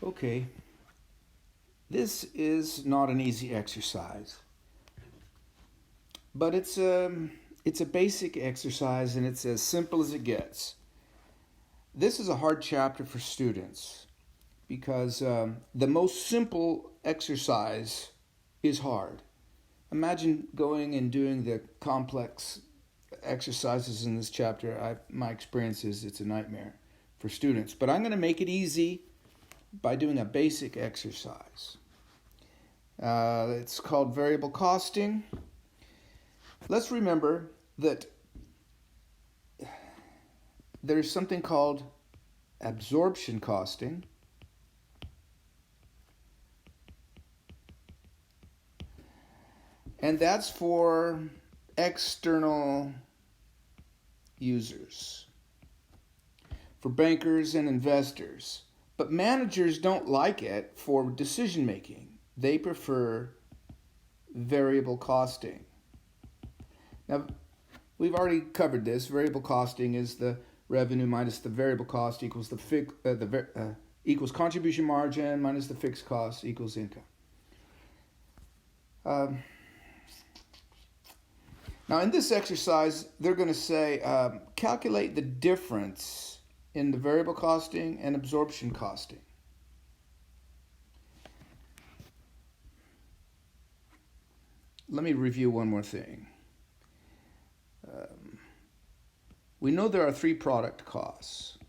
Okay, this is not an easy exercise, but it's a basic exercise and it's as simple as it gets. This is a hard chapter for students because the most simple exercise is hard. Imagine going and doing the complex exercises in this chapter. My experience is it's a nightmare for students, but I'm going to make it easy by doing a basic exercise. It's called variable costing. Let's remember that there's something called absorption costing. And that's for external users, for bankers and investors. But managers don't like it for decision making. They prefer variable costing. Now, we've already covered this. Variable costing is the revenue minus the variable cost equals equals contribution margin minus the fixed cost equals income. Now, in this exercise, they're going to say calculate the difference in the variable costing and absorption costing. Let me review one more thing. We know there are three product costs.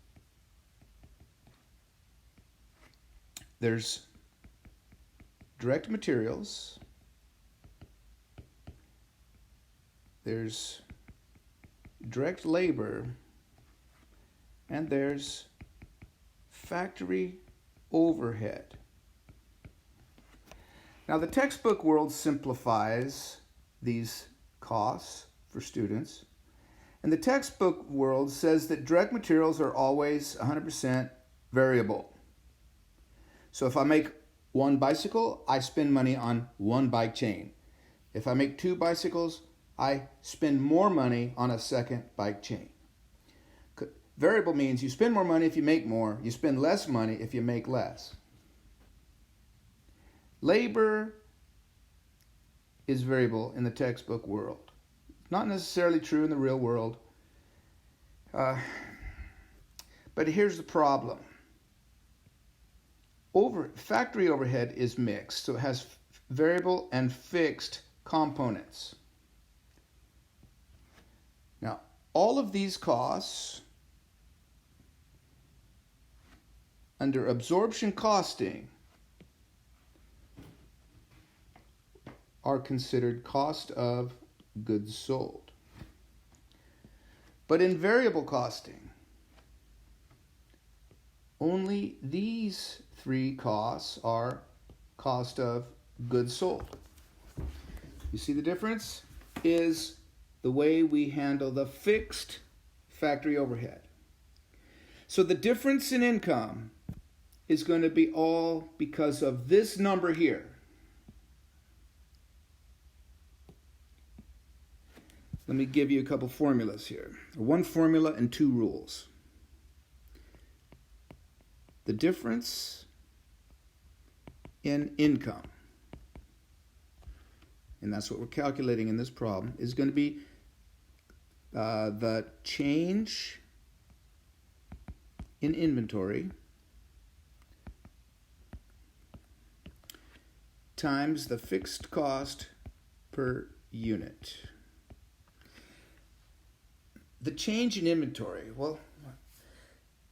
There's direct materials, there's direct labor, and there's factory overhead. Now, the textbook world simplifies these costs for students. And the textbook world says that direct materials are always 100% variable. So if I make one bicycle, I spend money on one bike chain. If I make two bicycles, I spend more money on a second bike chain. Variable means you spend more money if you make more, you spend less money if you make less. Labor is variable in the textbook world. Not necessarily true in the real world. But here's the problem. Factory overhead is mixed, so it has variable and fixed components. Now, all of these costs under absorption costing are considered cost of goods sold. But in variable costing, only these three costs are cost of goods sold. You see the difference? Is the way we handle the fixed factory overhead. So the difference in income is going to be all because of this number here. Let me give you a couple formulas here. One formula and two rules. The difference in income, and that's what we're calculating in this problem, is going to be the change in inventory times the fixed cost per unit. The change in inventory, well,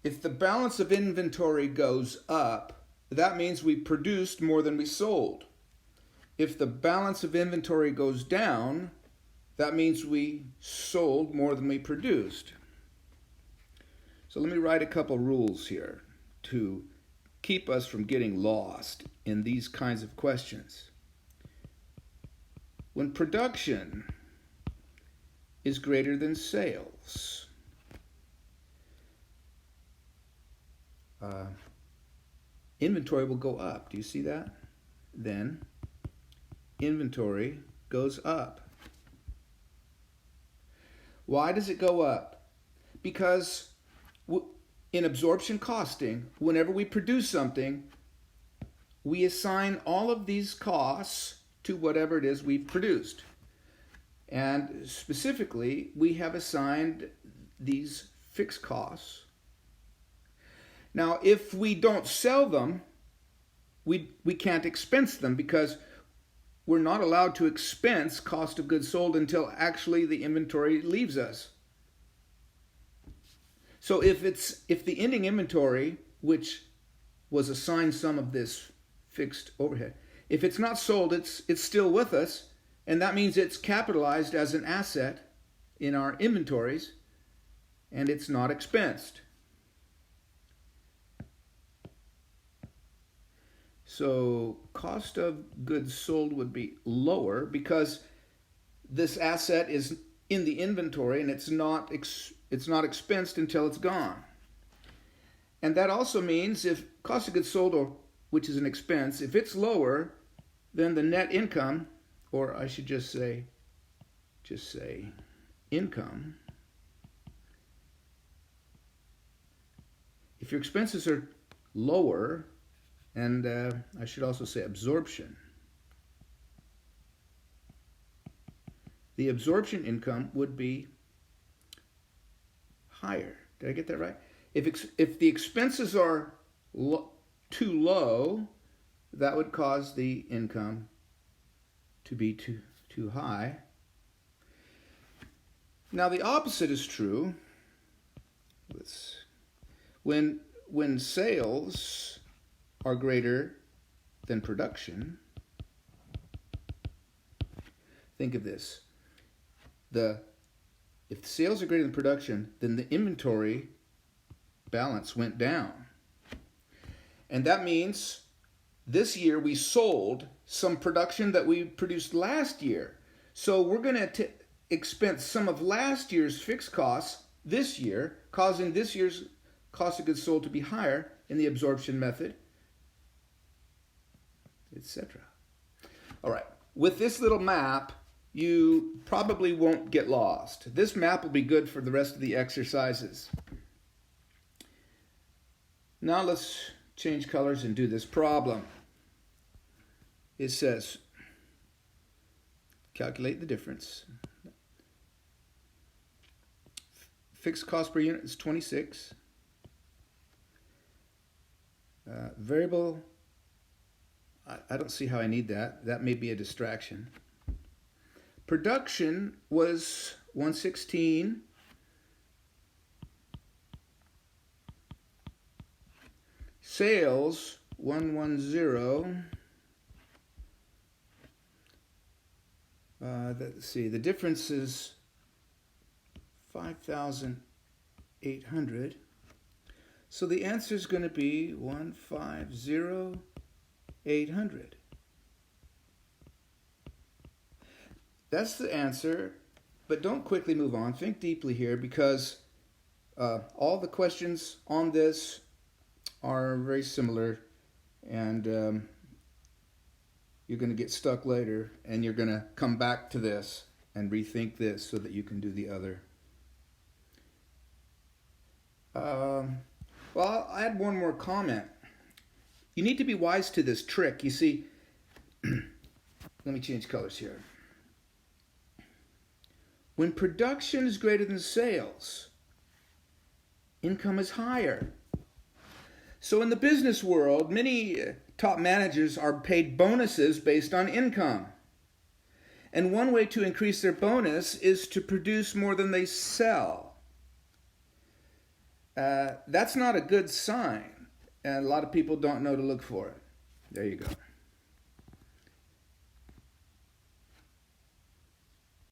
if the balance of inventory goes up, that means we produced more than we sold. If the balance of inventory goes down, that means we sold more than we produced. So let me write a couple rules here to keep us from getting lost in these kinds of questions. When production is greater than sales, inventory will go up. Do you see that? Then inventory goes up. Why does it go up? Because in absorption costing, whenever we produce something, we assign all of these costs to whatever it is we've produced. And specifically, we have assigned these fixed costs. Now, if we don't sell them, we can't expense them, because we're not allowed to expense cost of goods sold until actually the inventory leaves us. So if the ending inventory, which was assigned some of this fixed overhead, if it's not sold, it's still with us, and that means it's capitalized as an asset in our inventories, and it's not expensed. So cost of goods sold would be lower because this asset is in the inventory and it's not expensed until it's gone. And that also means if cost of goods sold, or which is an expense, if it's lower, then the net income, or I should just say income. If your expenses are lower, and I should also say absorption, the absorption income would be higher. Did I get that right? If the expenses are too low, that would cause the income to be too high. Now the opposite is true. When sales are greater than production, think of this. If the sales are greater than production, then the inventory balance went down. And that means this year we sold some production that we produced last year. So we're going to expense some of last year's fixed costs this year, causing this year's cost of goods sold to be higher in the absorption method, etc. All right, with this little map, you probably won't get lost. This map will be good for the rest of the exercises. Now let's change colors and do this problem. It says, calculate the difference. Fixed cost per unit is 26. Variable, I don't see how I need that. That may be a distraction. Production was 116. Sales, 110. Let's see, the difference is 5,800. So the answer is going to be 150,800. That's the answer, but don't quickly move on. Think deeply here, because all the questions on this are very similar, and you're going to get stuck later, and you're going to come back to this and rethink this so that you can do the other. Well, I'll add one more comment. You need to be wise to this trick. You see, let me change colors here. When production is greater than sales, income is higher. So in the business world, many top managers are paid bonuses based on income. And one way to increase their bonus is to produce more than they sell. That's not a good sign, and a lot of people don't know to look for it. There you go.